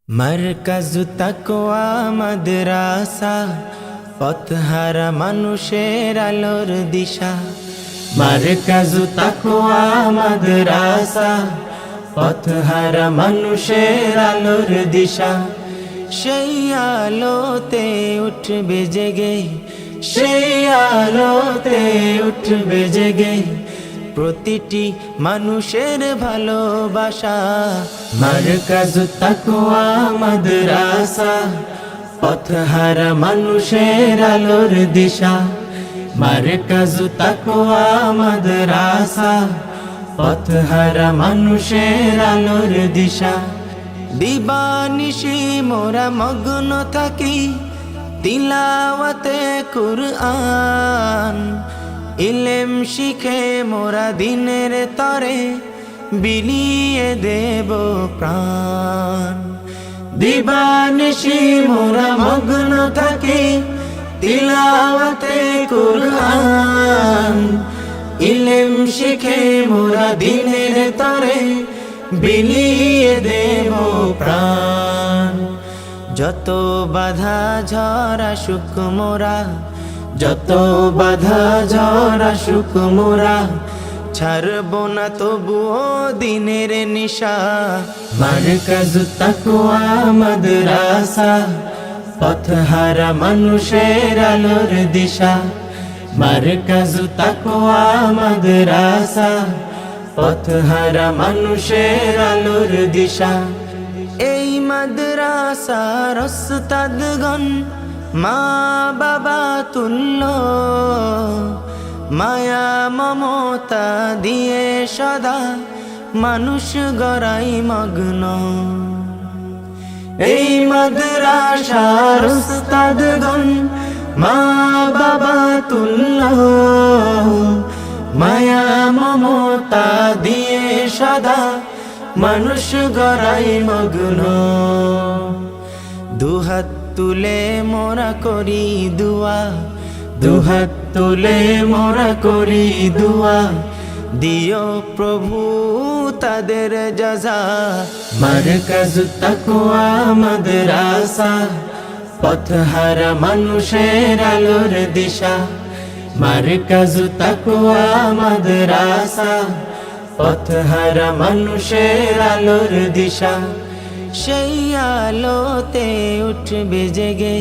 মারকাজু তাকওয়া মাদ্রাসা, পথহারা মানুষের আলোর দিশা। মারকাজু তাকওয়া মাদ্রাসা, পথহারা মানুষের আলোর দিশা। সেই আলোতে উঠবে জেগে, সেই আলোতে উঠবে জেগে প্রতিটি মানুষের ভালোবাসা। মারকাজু তাকওয়া মাদ্রাসা, পথহারা মানুষের আলোর দিশা। মারকাজু তাকওয়া মাদ্রাসা, পথহারা মানুষের আলোর দিশা। দিবানিশি মোরা মগ্ন থাকি তিলাওয়াতে কুরআন, ইলম শিখে মোরা দিনের তরে বিলিয়ে দেব প্রাণ। দিবানিশি মোরা মগ্ন থাকি তিলাওয়াতে কুরআন, ইলম শিখে মোরা দিনের তরে বিলিয়ে দেব প্রাণ। যত বাধা ঝড় আসুক মোরা, যত বাধা ঝড় আসুক মোরা, ছাড়ব না তবুও দিনের নিশা। মারকাজু তাকওয়া মাদ্রাসা, পথহারা মানুষের আলোর দিশা। মারকাজু তাকওয়া মাদ্রাসা, পথহারা মানুষের আলোর দিশা। এই মাদ্রাসার ওস্তাদগণ মা বাবা তুল্য, মায়া মমতা দিয়ে সদা মানুষ গড়াই মগ্ন। এই মাদ্রাসার ওস্তাদগণ মা বাবা তুল্য, মায়া মমতা দিয়ে সদা মানুষ গড়াই মগ্ন। দুহাত তুলে মোরা করি দুয়া, দুহাত তুলে মোরা করি দুয়া, দিও প্রভু তাদের জাযা। মারকাজু তাকওয়া মাদ্রাসা, পথহারা মানুষের আলোর দিশা। মারকাজু তাকওয়া মাদ্রাসা, পথহারা মানুষের আলোর দিশা। সেই আলোতে উঠবে জেগে,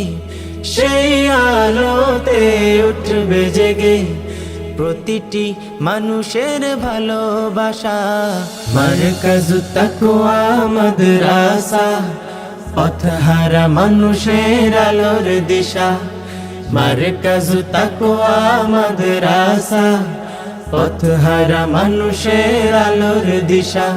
সেই আলোতে উঠবে জেগে প্রতিটি মানুষের ভালোবাসা। মারকাজু তাকওয়া মাদ্রাসা, পথহারা মানুষের আলোর দিশা। মারকাজু তাকওয়া মাদ্রাসা, পথহারা মানুষের আলোর দিশা।